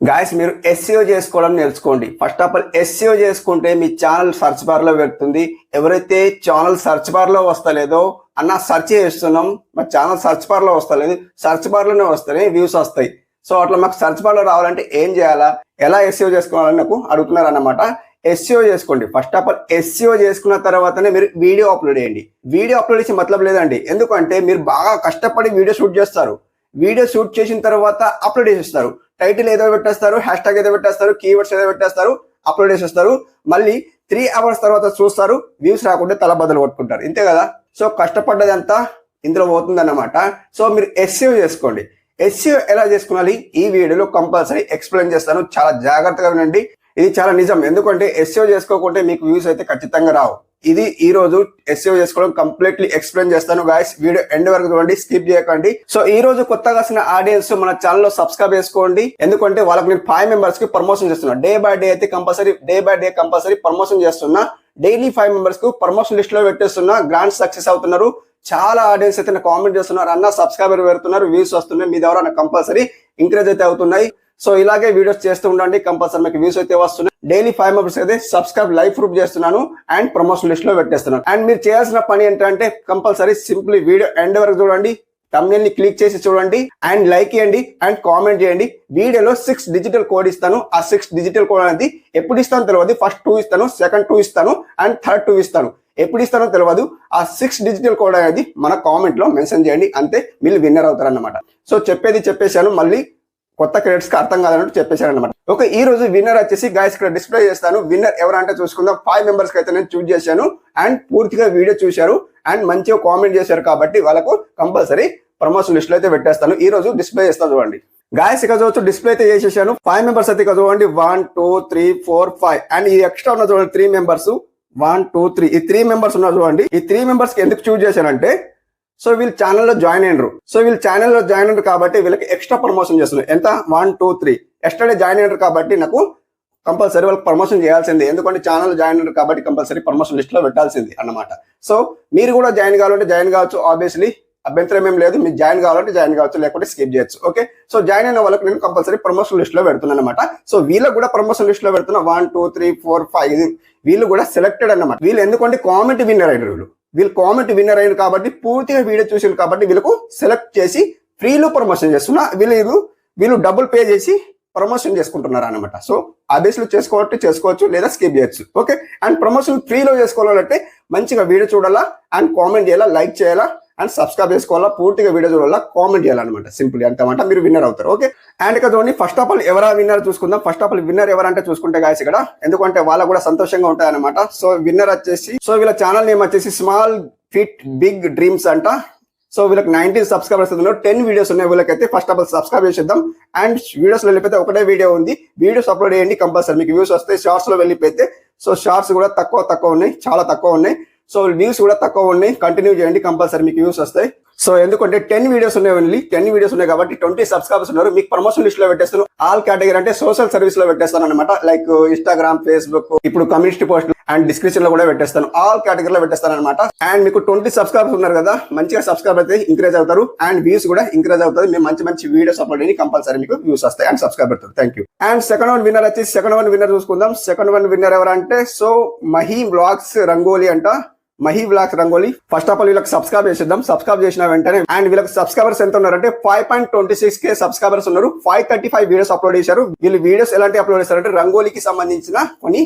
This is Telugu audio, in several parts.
గాయస్ మీరు ఎస్ఈఓ చేసుకోవడం నేర్చుకోండి. ఫస్ట్ ఆఫ్ ఆల్ ఎస్ఈఓ చేసుకుంటే మీ ఛానల్ సర్చ్ బార్ లో పెడుతుంది. ఎవరైతే ఛానల్ సర్చ్ బార్ లో వస్తలేదో అన్న సర్చ్ చేస్తున్నాం, మా ఛానల్ సర్చ్ బార్ లో వస్తలేదు, సర్చ్ బార్ లోనే వస్తాయి వ్యూస్ వస్తాయి. సో అట్లా మాకు సర్చ్ బార్ లో రావాలంటే ఏం చేయాలా, ఎలా ఎస్ఈఓ చేసుకోవాలని నాకు అడుగుతున్నారు అన్నమాట. ఎస్ఈఓ చేసుకోండి. ఫస్ట్ ఆఫ్ ఆల్ ఎస్ఈఓ చేసుకున్న తర్వాతనే మీరు వీడియో అప్లోడ్ చేయండి. వీడియో అప్లోడ్ చేసి మతలబ్ లేదండి, ఎందుకంటే మీరు బాగా కష్టపడి వీడియో షూట్ చేస్తారు. వీడియో షూట్ చేసిన తర్వాత అప్లోడ్ చేసేస్తారు. టైటిల్ ఏదో పెట్టేస్తారు, హ్యాష్ ట్యాగ్ ఏదో పెట్టేస్తారు, కీవర్డ్స్ ఏదో పెట్టేస్తారు, అప్లోడ్ చేసేస్తారు. మళ్ళీ 3 hours తర్వాత చూస్తారు, వ్యూస్ రాకుంటే తల బదులు కొట్టుకుంటారు. ఇంతే కదా. సో కష్టపడ్డదంతా ఇందులో పోతుంది అన్నమాట. సో మీరు ఎస్ఈఓ చేసుకోండి. ఎస్ఈఓ ఎలా చేసుకోవాలి ఈ వీడియోలో కంపల్సరీ ఎక్స్ప్లెయిన్ చేస్తాను. చాలా జాగ్రత్తగా వినండి, ఇది చాలా నిజం. ఎందుకంటే ఎస్ఈఓ చేసుకోకుంటే మీకు వ్యూస్ అయితే ఖచ్చితంగా రావు. ఇది ఈ రోజు ఎస్ఈఓ చేసుకోవడం కంప్లీట్లీ ఎక్స్ప్లెయిన్ చేస్తాను. గాయస్ వీడియో ఎండ్ వరకు చూడండి, స్కిప్ చేయకండి. సో ఈ రోజు కొత్తగా వచ్చిన ఆడియన్స్ మన ఛానల్ లో సబ్స్క్రైబ్ చేసుకోండి. ఎందుకంటే వాళ్ళకి నేను 5 members కి ప్రమోషన్ చేస్తున్నా. డే బై డే అయితే కంపల్సరీ ప్రమోషన్ చేస్తున్నా. డైలీ 5 members కు ప్రమోషన్ లిస్ట్ లో పెట్టేస్తున్నా. గ్రాండ్ సక్సెస్ అవుతున్నారు. చాలా ఆడియన్స్ అయితే నాకు కామెంట్ చేస్తున్నారు, అన్న సబ్స్క్రైబర్ పెడుతున్నారు, వ్యూస్ వస్తున్నాయి, మీ ద్వారా నాకు కంపల్సరీ ఇంక్రీజ్ అయితే అవుతున్నాయి. సో ఇలాగే వీడియోస్ చేస్తూ ఉండండి, కంపల్సరీ మీకు వ్యూస్ అయితే వస్తున్నాయి. డైలీ 5 members అయితే సబ్స్క్రైబ్ లైవ్ ప్రూఫ్ చేస్తున్నాను అండ్ ప్రమోషన్ లిస్ట్ లో పెట్టేస్తున్నాను. అండ్ మీరు చేయాల్సిన పని ఏంటంటే కంపల్సరీ సింప్లీ వీడియో ఎండ్ వరకు చూడండి, thumbnail ని క్లిక్ చేసి చూడండి అండ్ లైక్ చేయండి అండ్ కామెంట్ చేయండి. వీడియోలో 6 డిజిటల్ కోడ్ ఇస్తాను. ఆ 6 డిజిటల్ కోడ్ అనేది ఎప్పుడు ఇస్తానో తెలియదు. ఫస్ట్ 2 ఇస్తాను, సెకండ్ 2 ఇస్తాను అండ్ థర్డ్ 2 ఇస్తాను. ఎప్పుడు ఇస్తానో తెలియదు. ఆ 6 డిజిటల్ కోడ్ అనేది మన కామెంట్ లో మెన్షన్ చేయండి, అంతే మీరు విన్నర్ అవుతారు అన్నమాట. సో చెప్పేశాను, మళ్ళీ కొత్త క్రెడిట్స్ కి అర్థం కాదన్నట్టు చెప్పేశాను అనమాట. ఓకే, ఈ రోజు విన్నర్ వచ్చేసి గాయస్ ఇక్కడ డిస్ప్లే చేస్తాను. విన్నర్ ఎవరంటే చూసుకుందాం. 5 members కి అయితే నేను చూస్ చేశాను అండ్ పూర్తిగా వీడియో చూశారు అండ్ మంచిగా కామెంట్ చేశారు కాబట్టి వాళ్ళకు కంపల్సరీ ప్రమోషన్ లిస్ట్ లో అయితే పెట్టేస్తాను. ఈ రోజు డిస్ప్లే చేస్తాను చూడండి. గాయస్ ఇక్కడ చూడొచ్చు, డిస్ప్లే అయితే చేసేసాను. 5 members అయితే ఇక్కడ చూడండి, 1 2 3 4 5 అండ్ ఈ ఎక్స్ట్రా ఉన్న చూడండి 3 members, 1 2 3 ఈ 3 members ఉన్నారు చూడండి. ఈ 3 members కి ఎందుకు చూస్ చేశానంటే, సో వీళ్ళు ఛానల్లో జాయిన్ అయినరు కాబట్టి వీళ్ళకి ఎక్స్ట్రా ప్రమోషన్ చేస్తున్నారు. ఎంత 1 2 3 ఎస్టర్డే జాయిన్ అయినారు కాబట్టి నాకు కంపల్సరీ వాళ్ళకి ప్రమోషన్ చేయాల్సింది. ఎందుకంటే ఛానల్ జాయిన్ అయినారు కాబట్టి కంపల్సరీ ప్రమోషన్ లిస్ట్ లో పెట్టాల్సింది అన్నమాట. సో మీరు కూడా జాయిన్ కావాలంటే జాయిన్ కావచ్చు, ఆబ్వియస్లీ అభ్యంతరం ఏం లేదు. మీరు జాయిన్ కావాలంటే జాయిన్ కావచ్చు, లేకపోతే స్కిప్ చేయొచ్చు. ఓకే, సో జాయిన్ అయిన వాళ్ళకి నేను కంపల్సరీ ప్రమోషన్ లిస్ట్ లో పెడుతున్నాను అనమాట. సో వీళ్ళకి కూడా ప్రమోషన్ లిస్ట్ లో పెడుతున్నా. 1 2 3 4 5 వీళ్ళు కూడా సెలెక్టెడ్ అన్నమాట. వీళ్ళు ఎందుకంటే కామెంట్ విన్నర్ అయినారు. వీళ్ళు కామెంట్ విన్నర్ అయ్యారు కాబట్టి పూర్తిగా వీడియో చూసారు కాబట్టి వీళ్ళకు సెలెక్ట్ చేసి ఫ్రీలో ప్రమోషన్ చేస్తున్నా. వీళ్ళు డబ్బులు పే చేసి ప్రమోషన్ చేసుకుంటున్నారు అనమాట. సో ఆ బేస్లో చేసుకోవచ్చు లేదా స్కిప్ చేయొచ్చు. ఓకే, అండ్ ప్రమోషన్ ఫ్రీలో చేసుకోవాలంటే మంచిగా వీడియో చూడాలా అండ్ కామెంట్ చేయాలా, లైక్ చేయాలా అండ్ సబ్స్క్రైబ్ చేసుకోవాలా, పూర్తిగా వీడియో చూడాలా, కామెంట్ చేయాలన్నమాట. సింపుల్ అంతమాట, మీరు విన్నర్ అవుతారు. ఓకే, అండ్ ఇక్కడ చూడండి ఫస్ట్ ఆఫ్ ఆల్ ఎవరా విన్నర్ చూసుకుందాం. ఫస్ట్ ఆఫ్ ఆల్ విన్నర్ ఎవరంటే చూసుకుంటే గాయస్ ఇక్కడ, ఎందుకంటే వాళ్ళకు కూడా సంతోషంగా ఉంటాయి అనమాట. సో విన్నర్ వచ్చేసి, సో వీళ్ళ ఛానల్ నేమ్ వచ్చేసి స్మాల్ ఫిట్ బిగ్ డ్రీమ్స్ అంట. సో వీళ్ళకి 19 సబ్స్క్రైబర్స్ ఉన్నారు. 10 వీడియోస్ ఉన్నాయి వీళ్ళకైతే. ఫస్ట్ ఆఫ్ ఆల్ సబ్స్క్రైబ్ చేసేద్దాం. అండ్ వీడియోస్ లో వెళ్ళిపోతే ఒకటే వీడియో ఉంది, వీడియోస్ అప్లోడ్ చేయండి, కంపల్సరీ మీకు వ్యూస్ వస్తాయి. షార్ట్స్ లో వెళ్ళిపోతే, సో షార్ట్స్ కూడా తక్కువ ఉన్నాయి, చాలా తక్కువ ఉన్నాయి. సో వ్యూస్ కూడా తక్కువ ఉన్నాయి. కంటిన్యూ చేయండి, కంపల్సరీ మీకు వ్యూస్ వస్తాయి. సో ఎందుకంటే 10 వీడియోస్ ఉన్నాయి, ఓన్లీ 10 వీడియోస్ ఉన్నాయి కాబట్టి 20 సబ్స్క్రైబర్స్ ఉన్నారు. మీకు ప్రమోషన్ లిస్ట్ లో పెట్టేస్తాను. ఆల్ కేటగిరీ అంటే సోషల్ సర్వీస్ లో పెట్టేస్తాను అనమాట. లైక్ ఇన్స్టాగ్రామ్, ఫేస్బుక్, ఇప్పుడు కమ్యూనిటీ పోస్ట్ అండ్ డిస్క్రిప్షన్ లో కూడా పెట్టేస్తాను. ఆల్ కేటగిరీలో పెట్టేస్తాను అనమాట. అండ్ మీకు 20 సబ్స్క్రైబర్స్ ఉన్నారు కదా, మంచిగా సబ్స్క్రైబ్ అయితే ఇంక్రీజ్ అవుతారు అండ్ వ్యూస్ కూడా ఇంక్రీజ్ అవుతుంది. మేము మంచి వీడియోస్ అప్లోడ్ చేయండి, కంపల్సరీ మీకు వ్యూస్ వస్తాయి అండ్ సబ్స్క్రైబ్ అవుతారు. Thank you. And second one winner వచ్చేసి, సెకండ్ వన్ విన్నర్ చూసుకుందాం. సెకండ్ వన్ విన్నర్ ఎవరంటే, సో మహి వ్లాగ్స్ రంగోలీ అంట. Mahi vlogs rangoli. First of all వీళ్ళకి సబ్స్క్రైబ్ చేసేద్దాం. సబ్స్క్రైబ్ చేసిన వెంటనే, అండ్ వీళ్ళకి సబ్స్క్రైబర్స్ ఎంత ఉన్నారంటే 5.26k సబ్స్క్రైబర్స్ ఉన్నారు. 535 వీడియోస్ అప్లోడ్ చేశారు. వీళ్ళు వీడియోస్ ఎలాంటి అప్లోడ్ చేశారంటే రంగోలీకి సంబంధించిన కొన్ని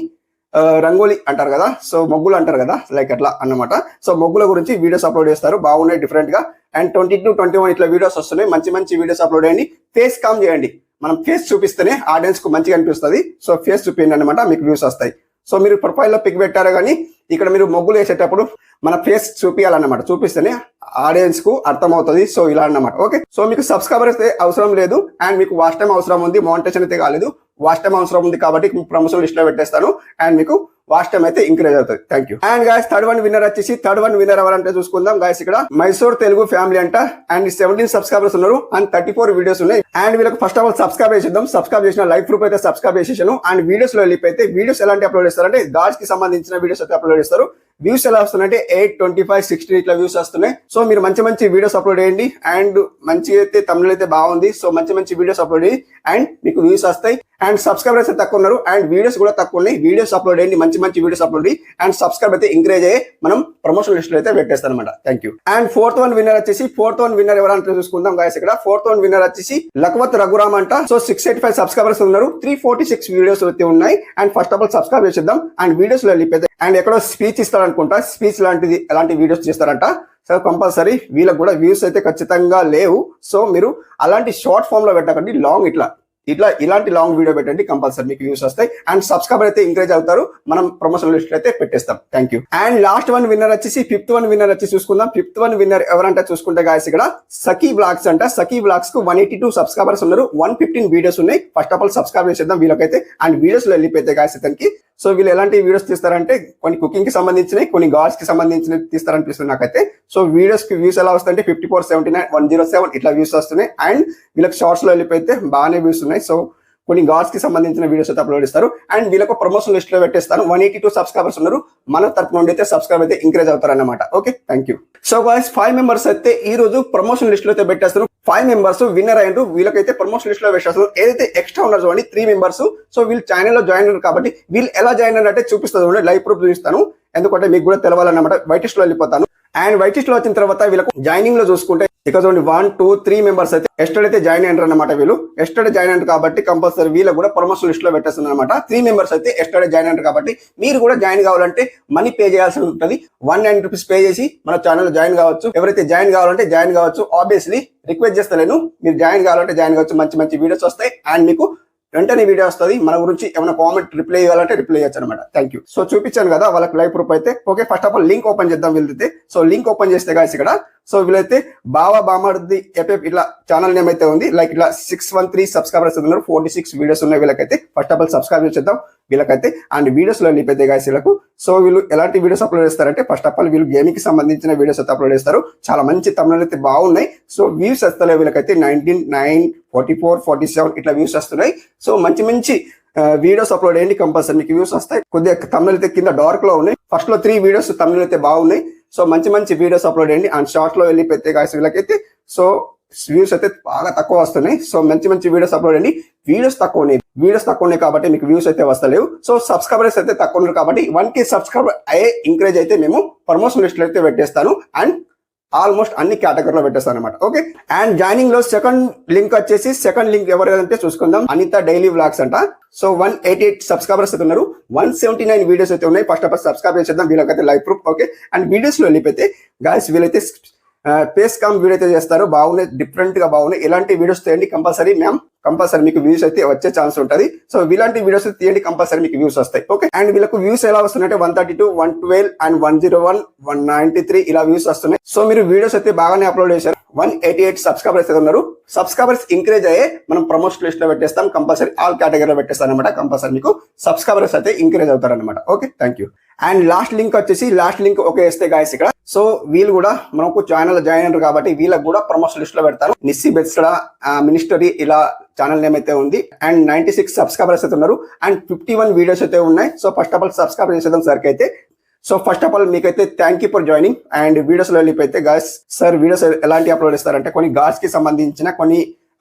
రంగోలీ అంటారు కదా, సో మొగ్గులు అంటారు కదా, లైక్ అట్లా అన్నమాట. సో మొగ్గుల గురించి వీడియోస్ అప్లోడ్ చేస్తారు, బాగున్నాయి డిఫరెంట్ గా. అండ్ 22, 21 ఇట్లా వీడియోస్ వస్తున్నాయి. మంచి వీడియోస్ అప్లోడ్ చేయండి. ఫేస్ కామ్ చేయండి, మనం ఫేస్ చూపిస్తేనే ఆడియన్స్ కు మంచిగా అనిపిస్తుంది. సో ఫేస్ చూపించండి అనమాట, మీకు వ్యూస్ వస్తాయి. సో మీరు ప్రొఫైల్లో పిక్ పెట్టారు కానీ ఇక్కడ మీరు మొగ్గులు వేసేటప్పుడు మన ఫేస్ చూపించాలన్నమాట. చూపిస్తేనే ఆడియన్స్ కు అర్థమవుతుంది. సో ఇలా అన్నమాట. ఓకే, సో మీకు సబ్స్క్రైబర్ అయితే అవసరం లేదు అండ్ మీకు వాచ్ టైం అవసరం ఉంది. మానిటైజేషన్ అయితే కాలేదు, వాచ్ టైం అవసరం ఉంది కాబట్టి ప్రమోషన్ లిస్ట్ లో పెట్టేస్తాను అండ్ మీకు వాచ్ టైం అయితే ఇంక్రీజ్ అవుతుంది. Thank you. And guys third one winner వచ్చేసి, థర్డ్ వన్ విన్నర్ ఎవరంటే చూసుకుందాం గాయస్. ఇక్కడ మైసూర్ తెలుగు ఫ్యామిలీ అంట. అండ్ 17 సబ్స్క్రైబర్స్ ఉన్నారు అండ్ 34 వీడియోస్ ఉన్నాయి. అండ్ వీళ్ళకి ఫస్ట్ ఆఫ్ ఆల్ సబ్స్క్రైబ్ చేసేద్దాం. సబ్స్క్రైబ్ చేసిన లైవ్ ప్రూఫ్ అయితే సబ్స్క్రైబ్ చేసేసాను. అండ్ వీడియోస్ లో వెళ్ళిపోతే వీడియోస్ ఎలాంటి అప్లోడ్ చేస్తారంటే గాడ్స్ కి సంబంధించిన వీడియోస్ అయితే అప్లోడ్ చేస్తారు. వ్యూస్ ఎలా వస్తున్నాయంటే 825 60 ఇట్లా వ్యూస్ వస్తున్నాయి. సో మీరు మంచి మంచి వీడియోస్ అప్లోడ్ చేయండి అండ్ మంచిగా అయితే తమిళ అయితే బాగుంది. సో మంచి మంచి వీడియోస్ అప్లోడ్ చేయండి అండ్ మీకు వ్యూస్ వస్తాయి. అండ్ సబ్స్క్రైబర్స్ అయితే తక్కువ ఉన్నారు అండ్ వీడియోస్ కూడా తక్కువ ఉన్నాయి. వీడియోస్ అప్లోడ్ చేయండి, మంచి మంచి వీడియోస్ అప్లోడ్ చేయండి అండ్ సబ్స్క్రైబ్ అయితే ఇంక్రీజ్ అయ్యి మనం ప్రమోషన్ లిస్ట్ లో అయితే పెట్టేస్తాం అనమాట. Thank you. And fourth one winner ఎవరంటే చూసుకుందాం గాయస్. ఇక్కడ ఫోర్త్ వన్ విన్నర్ వచ్చేసి లక్వత్ రఘురామ్ అంట. సో 685 సబ్స్క్రైబర్స్ ఉన్నారు, 346 వీడియోస్ అయితే ఉన్నాయి. And first of all subscribe చేద్దాం అండ్ వీడియోస్ లో వెళ్ళిపోతే అండ్ ఎక్కడో స్పీచ్ ఇస్తారనుకుంటా, స్పీచ్ లాంటిది అలాంటి వీడియోస్ చేస్తారంట. సో కంపల్సరీ వీళ్ళకి కూడా వ్యూస్ అయితే ఖచ్చితంగా లేవు. సో మీరు అలాంటి షార్ట్ ఫామ్ లో పెట్టకండి, లాంగ్ ఇలాంటి లాంగ్ వీడియో పెట్టండి, కంపల్సరీ మీకు వ్యూస్ వస్తాయి అండ్ సబ్స్క్రైబర్ అయితే ఇంక్రీజ్ అవుతారు. మనం ప్రమోషన్ లిస్ట్ అయితే పెట్టేస్తాం. Thank you. And last one winner వచ్చేసి ఫిఫ్త్ వన్ విన్నర్ చూసుకుందాం. ఫిఫ్త్ వన్ విన్నర్ ఎవరంటే చూసుకుంటే గాయస్ ఇక్కడ సఖీ బ్లాగ్స్ అంట. సఖీ బ్లాగ్స్ కు 182 సబ్స్క్రైబర్స్ ఉన్నారు, 115 వీడియోస్ ఉన్నాయి. ఫస్ట్ ఆఫ్ ఆల్ సబ్స్క్రైబ్ చేద్దాం వీళ్ళకైతే అండ్ వీడియోస్ లో వెళ్ళిపోతే గాయస్ ఇతనికి. సో వీళ్ళు ఎలాంటి వీడియోస్ తీస్తారంటే కొన్ని కుకింగ్ కి సంబంధించినవి, కొన్ని గాడ్స్ కి సంబంధించినవి తీస్తారనిపిస్తుంది నాకైతే. సో వీడియోస్ కి వ్యూస్ ఎలా వస్తాయంటే 5479 107 ఇట్లా వ్యూస్ వస్తున్నాయి అండ్ వీళ్ళకి షార్ట్స్ లో వెళ్ళిపోతే బాగానే వ్యూస్ ఉన్నాయి. సో కొన్ని గాడ్స్ కి సంబంధించిన వీడియోస్ అయితే అప్లోడ్ చేస్తారు అండ్ వీళ్ళకు ప్రమోషన్ లిస్ట్ లో పెట్టేస్తాను. 182 సబ్స్క్రైబర్స్ ఉన్నారు, మన తరపు నుండి అయితే సబ్స్క్రైబ్ అయితే ఇంక్రీజ్ అవుతారు అన్నమాట. Okay, thank you. So guys 5 members అయితే ఈ రోజు ప్రమోషన్ లిస్ట్ లో అయితే పెట్టేస్తారు. 5 మెంబర్స్ విన్నర్ అయ్యారు, వీళ్ళకైతే ప్రమోషన్ లిస్ట్ లో పెట్టేస్తారు. ఏదైతే ఎక్స్ట్రా ఉన్నారు చూడండి 3 మెంబర్స్. సో వీళ్ళు ఛానల్ లో జాయిన్ అయ్యారు కాబట్టి వీళ్ళు ఎలా జాయిన్ అయినట్టే చూపిస్తుంది, లైవ్ ప్రూఫ్ చూపిస్తాను. ఎందుకంటే మీకు కూడా తెలవాలన్నమాట. వైట్ లిస్ట్ లో వెళ్ళిపోతాను అండ్ వైట్ లిస్ట్ లో వచ్చిన తర్వాత వీళ్ళకు జాయినింగ్ లో చూసుకుంటే ఇక చూడండి 1 2 3 మెంబర్స్ అయితే ఎస్టర్డే అయితే జాయిన్ అయ్యారు అనమాట. వీళ్ళు ఎస్టర్డే జాయిన్ అయ్యారు కాబట్టి కంపల్సరీ వీళ్ళకి కూడా ప్రమోషన్ లిస్ట్ లో పెట్టేస్తుంది అనమాట. 3 మెంబర్స్ అయితే ఎస్టర్డే జాయిన్ అయ్యారు కాబట్టి మీరు కూడా జాయిన్ కావాలంటే మనీ పే చేయాల్సి ఉంటుంది. 190 రూపీస్ పే చేసి మన ఛానల్ జాయిన్ కావచ్చు. ఎవరైతే జాయిన్ కావాలంటే జాయిన్ కావచ్చు. ఆబ్వియస్లీ రిక్వెస్ట్ చేస్తాను, మీరు జాయిన్ కావాలంటే జాయిన్ కావచ్చు. మంచి మంచి వీడియోస్ వస్తాయి అండ్ మీకు వెంటనే వీడియో వస్తుంది. మన గురించి ఏమైనా కామెంట్ రిప్లై ఇవ్వాలంటే రిప్లై చేయొచ్చు అనమాట. Thank you. సో చూపించాను కదా వాళ్ళకి లైవ్ ప్రూఫ్ అయితే. Okay, first of all link open చేద్దాం వీళ్ళైతే. సో లింక్ ఓపెన్ చేస్తే గాయస్ ఇక్కడ సో వీళ్ళైతే బావా బామర్ది ఎఫ్ఎఫ్ ఇట్లా ఛానల్ నేమ్ అయితే ఉంది. లైక్ ఇట్లా 613 సబ్స్క్రైబర్స్ ఉన్నారు, 46 వీడియోస్ ఉన్నాయి వీళ్ళకైతే. ఫస్ట్ ఆఫ్ ఆల్ సబ్స్క్రైబ్ చేద్దాం వీళ్ళకైతే అండ్ వీడియోస్ లో వెళ్ళిపోతే గాయస్ వీళ్ళకు. సో వీళ్ళు ఎలాంటి వీడియోస్ అప్లోడ్ చేస్తారంటే ఫస్ట్ ఆఫ్ ఆల్ వీళ్ళు గేమింగ్ కి సంబంధించిన వీడియోస్ అయితే అప్లోడ్ చేస్తారు. చాలా మంచి తమిళ అయితే బాగున్నాయి. సో వ్యూస్ వస్తలే వీళ్ళకైతే 19 9 44 47 ఇట్లా వ్యూస్ వస్తున్నాయి. సో మంచి మంచి వీడియోస్ అప్లోడ్ చేయండి, కంపల్సరీ మీకు వ్యూస్ వస్తాయి. కొద్దిగా తమిళ అయితే కింద డార్క్ లో ఉన్నాయి. ఫస్ట్ లో 3 వీడియోస్ తమిళ అయితే బాగున్నాయి. సో మంచి మంచి వీడియోస్ అప్లోడ్ చేయండి అండ్ షార్ట్ లో వెళ్ళిపోతే గాయస్ వీళ్ళకైతే సో వ్యూస్ అయితే బాగా తక్కువ వస్తున్నాయి. సో మంచి మంచి వీడియోస్ అప్లోడ్ చేయండి. వీడియోస్ తక్కువ ఉన్నాయి కాబట్టి మీకు వ్యూస్ అయితే వస్తలేవు. సో సబ్స్క్రైబర్స్ అయితే తక్కువ ఉన్నారు కాబట్టి 1K సబ్స్క్రైబర్ అయ్యే ఇంకరేజ్ అయితే మేము ప్రమోషన్ లిస్ట్ లో అయితే పెట్టేస్తాను అండ్ ఆల్మోస్ట్ అన్ని కేటగిరీలో పెట్టేస్తాను అనమాట. ఓకే, అండ్ జాయినింగ్ లో సెకండ్ లింక్ వచ్చేసి సెకండ్ లింక్ ఎవరైతే చూసుకుందాం, అనిత డైలీ వ్లాగ్స్ అంట. సో 188 సబ్స్క్రైబర్స్ అయితే ఉన్నారు, 179 వీడియోస్ అయితే ఉన్నాయి. ఫస్ట్ ఆఫ్ ఆల్ సబ్స్క్రైబ్ చేద్దాం వీళ్ళకైతే live proof. Okay, and videos లో వెళ్ళిపోతే గాయస్ వీళ్ళైతే ఫేస్ కామ్ వీడియో అయితే చేస్తారు, బాగున్నాయి, డిఫరెంట్ గా బాగున్నాయి. ఇలాంటి వీడియోస్ తీయండి కంపల్సరీ కంపల్సరీ మీకు వ్యూస్ అయితే వచ్చే ఛాన్స్ ఉంటుంది. సో ఇలాంటి వీడియోస్ తీయండి కంపల్సరీ మీకు వ్యూస్ వస్తాయి. ఓకే, అండ్ వీళ్ళకు వ్యూస్ ఎలా వస్తున్నాయంటే 132 112 అండ్ 101 193 ఇలా వ్యూస్ వస్తున్నాయి. సో మీరు వీడియోస్ అయితే బాగానే అప్లోడ్ చేశారు. 188 సబ్స్క్రైబర్స్ అయితే ఉన్నారు. సబ్స్క్రైబర్స్ ఇంక్రీజ్ అయ్యే మనం ప్రమోషన్ లిస్ట్ లో పెట్టేస్తాం, కంపల్సరీ ఆల్ కేటగిరీలో పెట్టేస్తాం అనమాట. కంపల్సరీ మీకు సబ్స్క్రైబర్స్ అయితే ఇంక్రీజ్ అవుతారు అనమాట. Okay, thank you. And last link okay వేస్తే గాయస్ ఇక్కడ సో వీళ్ళు కూడా మనకు ఛానల్ జాయిన్ అయ్యారు కాబట్టి వీళ్ళకి కూడా ప్రమోషన్ లిస్ట్ లో పెడతారు. నిస్సి బెత్సడా మినిస్టరీ ఇలా ఛానల్ నేమ్ అయితే ఉంది అండ్ 96 సబ్స్క్రైబర్స్ అయితే ఉన్నారు అండ్ 51 వీడియోస్ అయితే ఉన్నాయి. So first of all subscribe చేసేద్దాం సార్కి అయితే. సో ఫస్ట్ ఆఫ్ ఆల్ మీకైతే thank you for joining and videos లో వెళ్ళిపోతే గాయస్ సార్ వీడియోస్ ఎలాంటి అప్లోడ్ చేస్తారంటే కొన్ని గాడ్స్ కి సంబంధించిన కొన్ని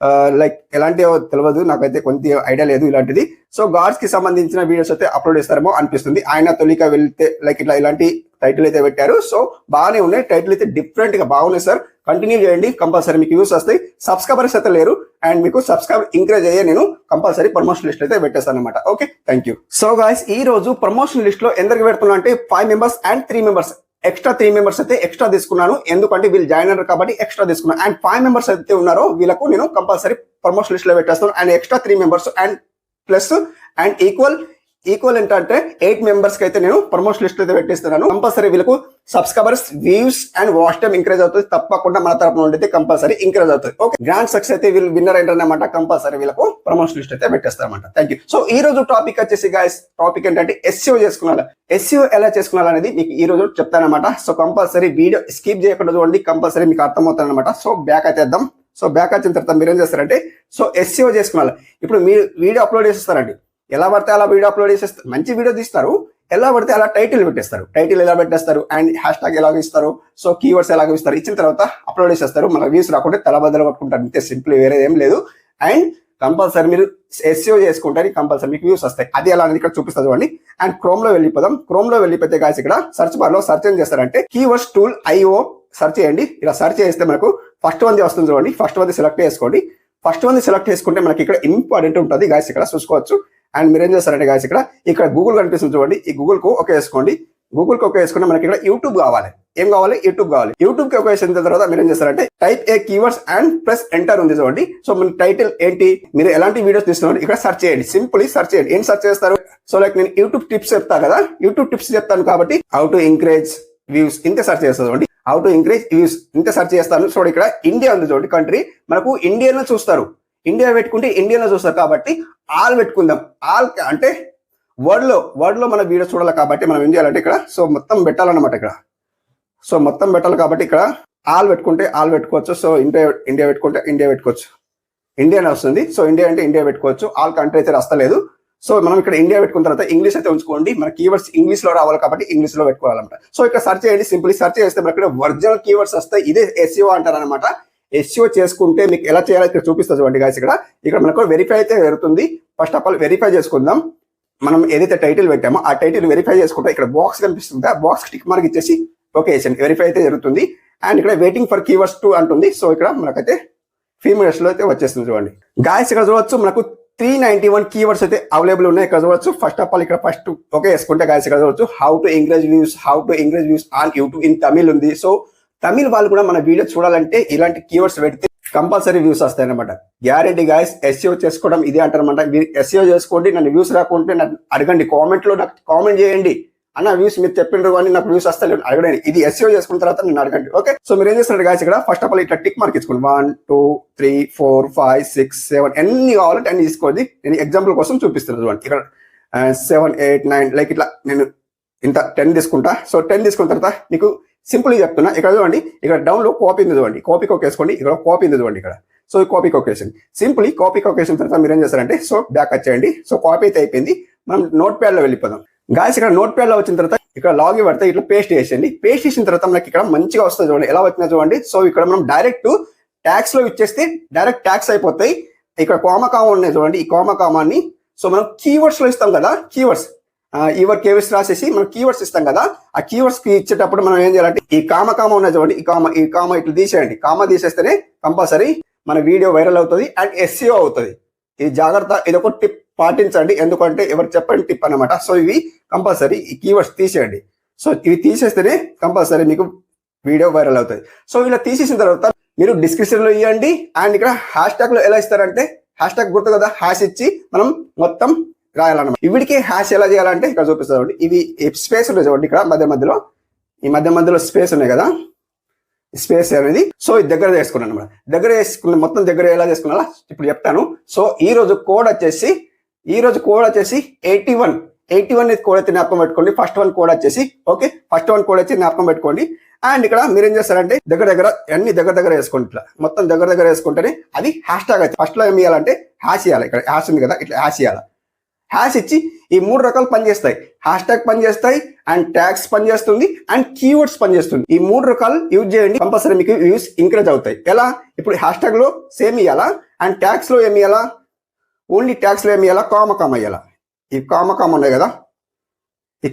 లైక్ ఎలాంటివో తెలియదు నాకైతే, కొంత ఐడియా లేదు ఇలాంటిది. సో గాడ్స్ కి సంబంధించిన వీడియోస్ అయితే అప్లోడ్ చేస్తారేమో అనిపిస్తుంది. ఆయన తొలిక వెళ్తే లైక్ ఇలాంటి టైటిల్ అయితే పెట్టారు. సో బాగానే ఉన్నాయి, టైటిల్ అయితే డిఫరెంట్ గా బాగున్నాయి సార్. కంటిన్యూ చేయండి, కంపల్సరీ మీకు వ్యూస్ వస్తాయి. సబ్స్క్రైబర్స్ అయితే లేరు అండ్ మీకు సబ్స్క్రైబర్ ఇంక్రీజ్ అయ్యే నేను కంపల్సరీ ప్రమోషన్ లిస్ట్ అయితే పెట్టేస్తాను అనమాట. Okay, thank you. So guys ఈ రోజు ప్రమోషన్ లిస్ట్ లో ఎందరికి పెడుతున్నా అంటే 5 members and 3 members extra 3 members అయితే ఎక్స్ట్రా తీసుకున్నాను, ఎందుకంటే వీళ్ళు జాయిన్ అయ్యారు కాబట్టి ఎక్స్ట్రా తీసుకున్నాను. అండ్ 5 మెంబర్స్ అయితే ఉన్నారో వీళ్ళకు నేను కంపల్సరీ ప్రమోషన్ లిస్ట్ లో పెట్టేస్తాను. And extra 3 members and plus and equal ఏంటంటే 8 మెంబర్స్ కి అయితే నేను ప్రమోషన్ లిస్ట్ అయితే పెట్టేస్తున్నాను. కంపల్సరీ వీళ్ళకు subscribers views and watch time increase అవుతుంది. తప్పకుండా మన తరపు నుండి అయితే కంపల్సరీ ఇంక్రీజ్ అవుతుంది. ఓకే, గ్రాండ్ సక్సెస్ అయితే వీళ్ళు విన్నర్ అయ్యారన్నమాట. కంపల్సరీ వీళ్ళకు ప్రమోషన్ లిస్ట్ అయితే పెట్టేస్తారన్నమాట. Thank you. సో ఈ రోజు టాపిక్ వచ్చేసి గాయస్ టాపిక్ ఏంటంటే SEO చేసుకున్నారా, SEO ఎలా చేసుకున్నారా అనేది మీకు ఈ రోజు చెప్తానమాట. సో కంపల్సరీ వీడియో స్కిప్ చేయకుండా చూడండి, కంపల్సరీ మీకు అర్థమవుతుంది అనమాట. సో బ్యాక్ అయితే వేద్దాం. సో బ్యాక్ వచ్చిన తర్వాత మీరు ఏం చేస్తారంటే సో SEO చేసుకున్నారు. ఇప్పుడు మీరు వీడియో అప్లోడ్ చేసేస్తారండి, ఎలా పడితే అలా వీడియో అప్లోడ్ చేసేస్తారు. మంచి వీడియో తీస్తారు, ఎలా పడితే అలా టైటిల్ పెట్టేస్తారు. టైటిల్ ఎలా పెట్టేస్తారు అండ్ హ్యాష్ ట్యాగ్ ఎలాగ ఇస్తారు, సో కీవర్డ్స్ ఎలాగ ఇస్తారు, ఇచ్చిన తర్వాత అప్లోడ్ చేసేస్తారు. మన వ్యూస్ రాకుంటే తలబద్దలు పట్టుకుంటారు, అంతే సింపుల్, వేరే ఏం లేదు. అండ్ కంపల్సరీ మీరు SEO చేసుకుంటే కంపల్సరీ మీకు వ్యూస్ వస్తాయి. అది ఎలా అనేది ఇక్కడ చూపిస్తుంది చూడండి. అండ్ క్రోమ్ లో వెళ్ళిపోదాం. క్రోమ్ లో వెళ్ళిపోతే గాయస్ ఇక్కడ సర్చ్ బార్ లో సర్చ్ ఏం చేస్తారంటే కీవర్డ్స్ టూల్ IO సర్చ్ చేయండి. ఇలా సర్చ్ చేస్తే మనకు ఫస్ట్ వన్ వస్తుంది చూడండి. ఫస్ట్ వన్ సెలెక్ట్ చేసుకోండి. ఫస్ట్ వన్ సెలెక్ట్ చేసుకుంటే మనకి ఇక్కడ ఇంపార్టెంట్ ఉంటుంది గాయస్, ఇక్కడ చూసుకోవచ్చు. అండ్ మీరు ఏం చేస్తారంటే గాయస్ ఇక్కడ గూగుల్ కనిపిస్తుంది చూడండి. ఈ గూగుల్ కు ఓకే వేసుకోండి. గూగుల్ కు ఓకే వేసుకుంటే మనకి ఇక్కడ యూట్యూబ్ కావాలి. ఏం కావాలి? యూట్యూబ్ కావాలి. యూట్యూబ్ కి ఓకే వేసిన తర్వాత మీరు ఏం చేస్తారంటే type A keywords and press enter ఉంది చూడండి. సో మన టైటిల్ ఏంటి, మీరు ఎలాంటి వీడియోస్ తీస్తున్నారు ఇక్కడ సర్చ్ చేయండి. సింపుల్లీ సర్చ్ చేయండి. ఏం సర్చ్ చేస్తారు? సో లైక్ నేను యూట్యూబ్ టిప్స్ చెప్తా కదా, యూట్యూబ్ టిప్స్ చెప్తాను కాబట్టి హౌ టు ఇంకరేజ్ వ్యూస్ ఇంత సర్చ్ చేస్తారు చూడండి. హౌ టు ఇంక్రీజ్ వ్యూస్ ఇంత సర్చ్ చేస్తాను. చూడండి ఇక్కడ ఇండియా ఉంది చూడండి, కంట్రీ. మనకు ఇండియాలో చూస్తారు, ఇండియా పెట్టుకుంటే ఇండియాలో చూస్తారు కాబట్టి ఆల్ పెట్టుకుందాం. ఆల్ అంటే వర్డ్ లో మన వీడియో చూడాలి కాబట్టి మనం ఏం చేయాలంటే ఇక్కడ సో మొత్తం పెట్టాలన్నమాట. ఇక్కడ సో మొత్తం పెట్టాలి కాబట్టి ఇక్కడ ఆల్ పెట్టుకుంటే ఆల్ పెట్టుకోవచ్చు. సో ఇండియా పెట్టుకుంటే ఇండియా పెట్టుకోవచ్చు. ఇండియా అని వస్తుంది. సో ఇండియా అంటే ఇండియా పెట్టుకోవచ్చు. ఆల్ కంట్రీ అయితే వస్తలేదు. సో మనం ఇక్కడ ఇండియా పెట్టుకున్న తర్వాత ఇంగ్లీష్ అయితే ఉంచుకోండి. మన కీవర్డ్స్ ఇంగ్లీష్ లో రావాలి కాబట్టి ఇంగ్లీష్ లో పెట్టుకోవాలన్నమాట. సో ఇక్కడ సర్చ్ చేయండి. సింపుల్లీ సర్చ్ చేస్తే మనకి ఇక్కడ ఒరిజినల్ కీవర్డ్స్ వస్తాయి. ఇదే SEO అంటారు అనమాట. SEO చేసుకుంటే మీకు ఎలా చేయాలో ఇక్కడ చూపిస్తుంది చూడండి గాయస్. ఇక్కడ మనకు వెరిఫై అయితే జరుగుతుంది. ఫస్ట్ ఆఫ్ ఆల్ వెరిఫై చేసుకుందాం. మనం ఏదైతే టైటిల్ పెట్టామో ఆ టైటిల్ వెరిఫై చేసుకుంటే ఇక్కడ బాక్స్ కనిపిస్తుంది. ఆ బాక్స్ టిక్ మార్క్ ఇచ్చేసి ఓకే చేయండి. వెరిఫై అయితే జరుగుతుంది. అండ్ ఇక్కడ వెయిటింగ్ ఫర్ కీవర్డ్స్ 2 అంటుంది. సో ఇక్కడ మనకైతే 3 minutes లో అయితే వచ్చేస్తుంది చూడండి గాయస్. ఇక్కడ చూడవచ్చు మనకు 391 కీవర్డ్స్ అయితే అవైలబుల్ ఉన్నాయి. ఇక్కడ చూడవచ్చు. ఫస్ట్ ఆఫ్ ఆల్ ఇక్కడ ఫస్ట్ ఓకే వేసుకుంటే గాయస్ ఇక్కడ చూడవచ్చు how to increase views on YouTube in Tamil ఉంది. సో తమిళ్ వాళ్ళు కూడా మన వీడియో చూడాలంటే ఇలాంటి కీవర్డ్స్ పెడితే కంపల్సరీ వ్యూస్ వస్తాయి అనమాట. Guarantee guys. SEO చేసుకోవడం ఇదే అంటారనమాట. మీరు SEO చేసుకోండి. నన్ను వ్యూస్ రాకుంటే నాకు అడగండి, కామెంట్ లో నాకు కామెంట్ చేయండి. అన్న వ్యూస్ మీరు చెప్పిండ్రు కానీ నాకు వ్యూస్ వస్తలేదు అడగండి. ఇది SEO చేసుకున్న తర్వాత నేను అడగండి. ఓకే. సో మీరు ఏం చేస్తున్నారు గాయస్ ఇక్కడ ఫస్ట్ ఆఫ్ ఆల్ ఇట్లా టిక్ మార్క్ ఇచ్చుకోండి. 1 2 3 4 5 6 7 ఎన్ని కావాలంటే అన్ని తీసుకోండి. నేను ఎగ్జాంపుల్ కోసం చూపిస్తున్నాను చూడండి. ఇక్కడ 7 8 9 లైక్ ఇట్లా నేను ఇంత 10 తీసుకుంటా. సో 10 తీసుకున్న తర్వాత మీకు సింపుల్గా చెప్తున్నా. ఇక్కడ చూడండి, ఇక్కడ డౌన్ లో కాపీ ఉంది చూడండి. కాపీ కొక్కేసుకోండి. ఇక్కడ కాపీ ఉంది చూడండి ఇక్కడ. సో ఈ కాపీ కొక్కేసింది. సింపుల్లీ కాపీ కొక్కేసిన తర్వాత మీరు ఏం చేస్తారంటే సో బ్యాక్ వచ్చేయండి. సో కాపీ అయితే అయిపోయింది. మనం నోట్ ప్యాడ్ లో వెళ్ళిపోదాం గాయస్. ఇక్కడ నోట్ ప్యాడ్ లో వచ్చిన తర్వాత ఇక్కడ లాగిన్ పడితే ఇట్లా పేస్ట్ చేసేయండి. పేస్ట్ చేసిన తర్వాత మనకి ఇక్కడ మంచిగా వస్తుంది చూడండి. ఎలా వచ్చినా చూడండి. సో ఇక్కడ మనం డైరెక్ట్ ట్యాక్స్ లో ఇచ్చేస్తే డైరెక్ట్ ట్యాక్స్ అయిపోతాయి. ఇక్కడ కామా ఉన్నాయి చూడండి. ఈ కామాన్ని సో మనం కీవర్డ్స్ లో ఇస్తాం కదా, కీవర్డ్స్ ఈవర్ కేవీస్ రాసేసి మనం కీవర్డ్స్ ఇస్తాం కదా. ఆ కీవర్డ్స్ కి ఇచ్చేటప్పుడు మనం ఏం చేయాలంటే ఈ కామా ఉన్నాయి చూడండి. ఈ కామా ఇట్లా తీసేయండి. కామా తీసేస్తేనే కంపల్సరీ మన వీడియో వైరల్ అవుతుంది అండ్ SEO అవుతుంది. ఇది జాగ్రత్త, ఇది ఒక టిప్ పాటించండి. ఎందుకంటే ఎవరు చెప్పండి టిప్ అన్నమాట. సో ఇవి కంపల్సరీ ఈ కీవర్డ్స్ తీసేయండి. సో ఇవి తీసేస్తేనే కంపల్సరీ మీకు వీడియో వైరల్ అవుతుంది. సో ఇలా తీసేసిన తర్వాత మీరు డిస్క్రిప్షన్ లో ఇవ్వండి. అండ్ ఇక్కడ హ్యాష్ ట్యాగ్ లో ఎలా ఇస్తారంటే హ్యాష్ ట్యాగ్ గుర్తు కదా, హ్యాష్ ఇచ్చి మనం మొత్తం రాయాలన్నమాట. వీడికి హ్యాష్ ఎలా చేయాలంటే ఇక్కడ చూపిస్తుంది. ఇవి స్పేస్ ఉన్నాయి చూడండి. ఇక్కడ ఈ మధ్యలో స్పేస్ ఉన్నాయి కదా, స్పేస్ అనేది. సో ఇది దగ్గర చేసుకున్నాను అనమాట. దగ్గర చేసుకున్న మొత్తం దగ్గర ఎలా చేసుకున్నా ఇప్పుడు చెప్తాను. సో ఈ రోజు కోడ్ వచ్చేసి 81 కోడ్ అయితే జ్ఞాపకం పెట్టుకోండి. ఫస్ట్ వన్ కోడ్ వచ్చేసి ఓకే, ఫస్ట్ వన్ కోడ్ వచ్చి జ్ఞాపకం పెట్టుకోండి. అండ్ ఇక్కడ మీరు ఏం చేస్తారంటే అన్ని దగ్గర వేసుకోండి. ఇట్లా మొత్తం దగ్గర వేసుకుంటేనే అది హ్యాష్ ట్యాగ్ అయితే. ఫస్ట్ లో ఏం చేయాలంటే హ్యాష్ ఇవ్వాలి. ఇక్కడ హ్యాష్ ఉంది కదా, ఇట్లా హ్యాష్ ఇవ్వాలి. హ్యాష్ ఇచ్చి ఈ 3 రకాలు పనిచేస్తాయి. హ్యాష్ ట్యాగ్ పనిచేస్తాయి, అండ్ ట్యాగ్స్ పనిచేస్తుంది, అండ్ కీవర్డ్స్ పనిచేస్తుంది. ఈ 3 రకాలు యూజ్ చేయండి. కంపల్సరీ మీకు వ్యూస్ ఇంక్రీజ్ అవుతాయి. ఎలా? ఇప్పుడు హ్యాష్ ట్యాగ్ లో సేమ్ ఇవ్వాలా, అండ్ ట్యాగ్స్ లో ఏమి ఇవ్వాలా? ఓన్లీ ట్యాగ్స్ లో ఏమి ఇవ్వాలా? కామా ఇవ్వాలా. ఈ కామా ఉన్నాయి కదా, ఈ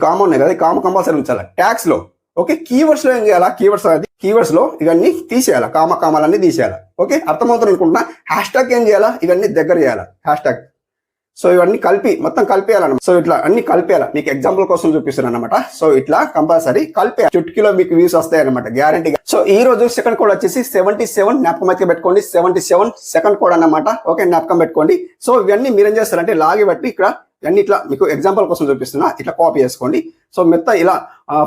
కామా కంపల్సరీ ఉంచాలి ట్యాగ్స్ లో. ఓకే. కీవర్డ్స్ లో ఏం చేయాలా? కీవర్డ్స్ లో ఇవన్నీ తీసేయాలా, కామాలన్నీ తీసేయాలా. ఓకే, అర్థమవుతుంది అనుకుంటున్నా. హ్యాష్ ట్యాగ్ ఏం చేయాలా? ఇవన్నీ దగ్గర చేయాలా హ్యాష్ ట్యాగ్. సో ఇవన్నీ మొత్తం కలిపేయాలన్నమాట. సో ఇట్లా అన్ని కలిపేయాలి. మీకు ఎగ్జాంపుల్ కోసం చూపిస్తున్నాను అనమాట. సో ఇట్లా కంపల్సరీ కలిపేయాలి. చుట్కీలో మీకు వ్యూస్ వస్తాయి అనమాట గ్యారంటీగా. సో ఈ రోజు సెకండ్ కోడ్ వచ్చేసి 77 జ్ఞాపకం అయితే పెట్టుకోండి. 77 సెకండ్ కోడ్ అన్నమాట. ఓకే, జ్ఞాపకం పెట్టుకోండి. సో ఇవన్నీ మీరు ఏం చేస్తారంటే లాగి బట్టి ఇక్కడ అన్ని ఇట్లా మీకు ఎగ్జాంపుల్ కోసం చూపిస్తున్నా. ఇట్లా కాపీ చేసుకోండి. సో మొత్తం ఇలా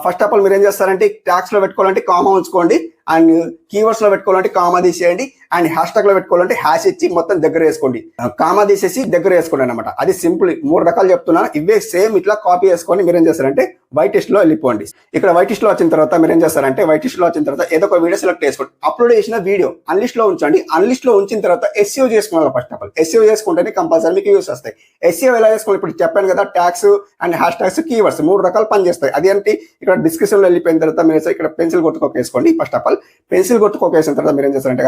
ఫస్ట్ ఆఫ్ ఆల్ మీరు ఏం చేస్తారంటే ట్యాగ్స్ లో పెట్టుకోవాలంటే కామా ఉంచుకోండి, అండ్ కీవర్డ్స్ లో పెట్టుకోవాలంటే కామా తీసేయండి, అండ్ హ్యాష్ ట్యాగ్ లో పెట్టుకోవాలంటే హ్యాష్ ఇచ్చి మొత్తం దగ్గర వేసుకోండి, కామా తీసేసి దగ్గర వేసుకోండి అనమాట. అది సింపుల్. 3 రకాలు చెప్తున్నా, ఇవే సేమ్ ఇట్లా కాపీ చేసుకొని మీరు ఏం చేస్తారంటే వైట్ లిస్ట్ లో వెళ్ళిపోండి. ఇక్కడ వైట్ లిస్ట్ లో వచ్చిన తర్వాత మీరు ఏం చేస్తారంటే వైట్ లిస్ట్ లో వచ్చిన తర్వాత ఏదో ఒక వీడియో సెలెక్ట్ చేసుకోండి. అప్లోడ్ చేసిన వీడియో అన్లిస్ట్ లో ఉంచండి. అన్లిస్ట్ లో ఉంచిన తర్వాత SEO చేసుకోవాలి. ఫస్ట్ ఆఫ్ ఆల్ SEO చేసుకుంటేనే కంపల్సరీ మీకు యూస్ వస్తాయి. SEO ఎలా చేసుకోవాలి ఇప్పుడు చెప్పాను కదా, tags and hash tags, keywords 3 రకాలు పనిచేస్తాయి. అది అంటే ఇక్కడ డిస్క్రిప్షన్ లో వెళ్ళిపోయిన తర్వాత మీరు ఇక్కడ పెన్సిల్ కొట్టుకోకేసుకోండి. ఫస్ట్ ఆఫ్ ఆల్ పెన్సిల్ కొట్టుకోకేసిన తర్వాత మీరు ఏం చేస్తారంటే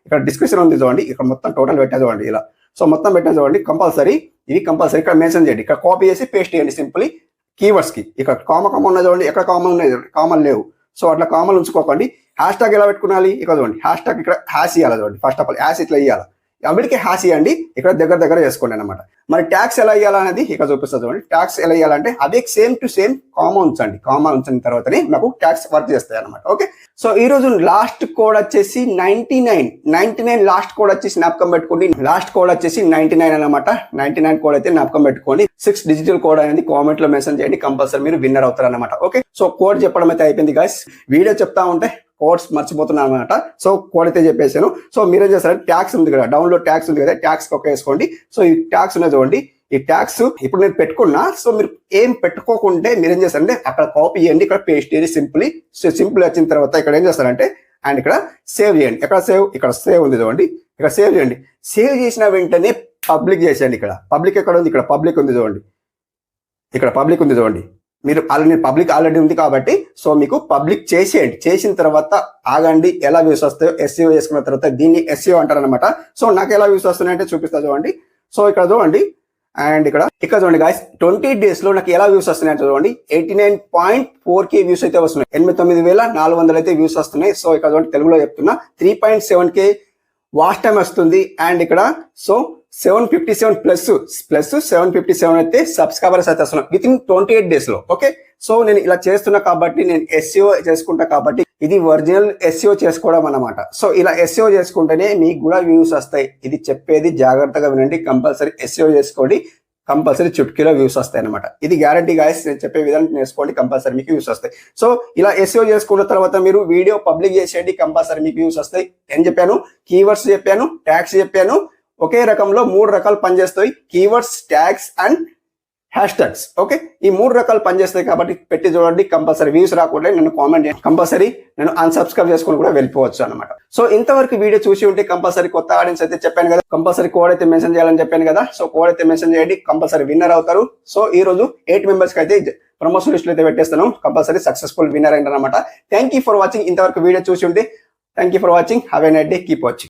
ఇక్కడ డిస్క్రిప్షన్ ఉంది చూడండి, ఇక్కడ మొత్తం టోటల్ పెట్టా చూడండి ఇలా. సో మొత్తం పెట్టా చూడండి, కంపల్సరీ ఇది కంపల్సరీ ఇక్కడ మెన్షన్ చేయండి. ఇక్కడ కాపీ చేసి పేస్ట్ చేయండి సింపుల్లీ కీవర్డ్స్ కి. ఇక్కడ కామ ఉన్నది చూడండి, ఎక్కడ కామన్ ఉన్నాయి, కామన్ లేవు. సో అట్లా కామన్ ఉంచుకోకండి. హ్యాష్ ట్యాగ్ ఎలా పెట్టుకోవాలి, ఇక్కడ చూడండి హ్యాష్ ట్యాగ్ ఇక్కడ హ్యాష్ ఇవ్వాలి చూడండి. ఫస్ట్ ఆఫ్ ఆల్ హ్యాష్ ఇట్లా ఇవ్వాలి, అవిడికి హ్యాష్ ఇవ్వండి. ఇక్కడ దగ్గర చేసుకోండి అనమాట. మరి ట్యాక్స్ ఎలా ఇవ్వాలనేది ఇక్కడ చూపిస్తుంది చూడండి. ట్యాక్స్ ఎలా ఇవ్వాలంటే అదే సేమ్ టు సేమ్ కామా ఉంచండి. కామా ఉంచిన తర్వాతనే నాకు ట్యాక్స్ వర్క్ చేస్తాయి అనమాట. ఓకే, సో ఈ రోజు లాస్ట్ కోడ్ వచ్చేసి 99 లాస్ట్ కోడ్ వచ్చేసి జ్ఞాపకం పెట్టుకోండి. లాస్ట్ కోడ్ వచ్చేసి 99 అనమాట. 99 కోడ్ అయితే జ్ఞాపకం పెట్టుకోండి. 6 డిజిటల్ కోడ్ అనేది కామెంట్ లో మెన్షన్ చేయండి, కంపల్సరీ మీరు విన్నర్ అవుతారు అనమాట. ఓకే, సో కోడ్ చెప్పడం అయితే అయిపోయింది గాయ్స్. వీడియో చెప్తా ఉంటే కోడ్స్ మర్చిపోతున్నాను అనమాట. సో కోడ్ అయితే చెప్పేసాను. సో మీరేం చేస్తారంటే ట్యాక్స్ ఉంది కదా, డౌన్లోడ్ ట్యాక్స్ ఉంది కదా, ట్యాక్స్ ఒక వేసుకోండి. సో ఈ ట్యాక్స్ ఉన్నది చూడండి, ఈ ట్యాక్స్ ఇప్పుడు నేను పెట్టుకున్నా. సో మీరు ఏం పెట్టుకోకుంటే మీరు ఏం చేస్తారంటే అక్కడ కాపీ చేయండి, ఇక్కడ పేస్ట్ చేయండి సింపుల్లీ. సో సింపుల్ వచ్చిన తర్వాత ఇక్కడ ఏం చేస్తారంటే అండ్ ఇక్కడ సేవ్ చేయండి. ఎక్కడ సేవ్, ఇక్కడ సేవ్ ఉంది చూడండి, ఇక్కడ సేవ్ చేయండి. సేవ్ చేసిన వెంటనే పబ్లిక్ చేసేయండి. ఇక్కడ పబ్లిక్ ఎక్కడ ఉంది, ఇక్కడ పబ్లిక్ ఉంది చూడండి, ఇక్కడ పబ్లిక్ ఉంది చూడండి. మీరు ఆల్రెడీ పబ్లిక్ ఆల్రెడీ ఉంది కాబట్టి సో మీకు పబ్లిక్ చేసేయండి. చేసిన తర్వాత ఆగండి, ఎలా వ్యూస్ వస్తాయో SEO చేసుకున్న తర్వాత దీన్ని SEO అంటారు అనమాట. సో నాకు ఎలా వ్యూస్ వస్తున్నాయి అంటే చూపిస్తా చూడండి. సో ఇక్కడ చూడండి అండ్ ఇక్కడ చూడండి గాయ్స్, 20 days లో నాకు ఎలా వ్యూస్ వస్తున్నాయి అంటే చూడండి 89.4K వ్యూస్ అయితే వస్తున్నాయి. 89,400 అయితే వ్యూస్ వస్తున్నాయి. సో ఇక్కడ చూడండి తెలుగులో చెప్తున్నా 3.7K వాచ్ టైం వస్తుంది. అండ్ ఇక్కడ సో 757 ప్లస్ 757 అయితే సబ్స్క్రైబర్స్ అయితే వస్తున్నాయి విత్ ఇన్ 28 days లో. ఓకే, సో నేను ఇలా చేస్తున్నా కాబట్టి, నేను SEO చేసుకుంటా కాబట్టి ఇది ఒరిజినల్ SEO చేసుకోవడం అన్నమాట. సో ఇలా SEO చేసుకుంటేనే మీకు కూడా వ్యూస్ వస్తాయి. ఇది చెప్పేది జాగ్రత్తగా వినండి, కంపల్సరీ SEO చేసుకోండి, కంపల్సరీ చుట్కీలో వ్యూస్ వస్తాయి అనమాట. ఇది గ్యారంటీ గాయస్, నేను చెప్పే విధానం నేర్చుకోండి, కంపల్సరీ మీకు వ్యూస్ వస్తాయి. సో ఇలా SEO చేసుకున్న తర్వాత మీరు వీడియో పబ్లిక్ చేసేయండి, కంపల్సరీ మీకు వ్యూస్ వస్తాయి. ఏం చెప్పాను, కీవర్డ్స్ చెప్పాను, ట్యాగ్స్ చెప్పాను. ఒకే రకంలో 3 రకాలు పనిచేస్తాయి, keywords, tags and hash tags. Okay, ఈ 3 రకాలు పనిచేస్తాయి కాబట్టి పెట్టి చూడండి. కంపల్సరీ వ్యూస్ రాకుండా నన్ను కామెంట్ చేయండి, కంపల్సరీ నేను అన్సబ్స్క్రైబ్ చేసుకుని కూడా వెళ్ళిపోవచ్చు అనమాట. సో ఇంతవరకు వీడియో చూసి ఉంటే కంపల్సరీ కొత్త ఆడియన్స్ అయితే చెప్పాను కదా, కంపల్సరీ కోడ్ అయితే మెన్షన్ చేయాలని చెప్పాను కదా. సో కోడ్ అయితే మెన్షన్ చేయండి, కంపల్సరీ విన్నర్ అవుతారు. సో ఈ రోజు 8 మెంబర్స్ కి అయితే ప్రమోషన్ లిస్ట్ అయితే పెట్టేస్తాను, కంపల్సరీ సక్సెస్ఫుల్ విన్నర్ అయింది అనమాట. Thank you for watching. ఇంతవరకు వీడియో చూసి ఉంటే thank you for watching. Have a nice day, keep watching.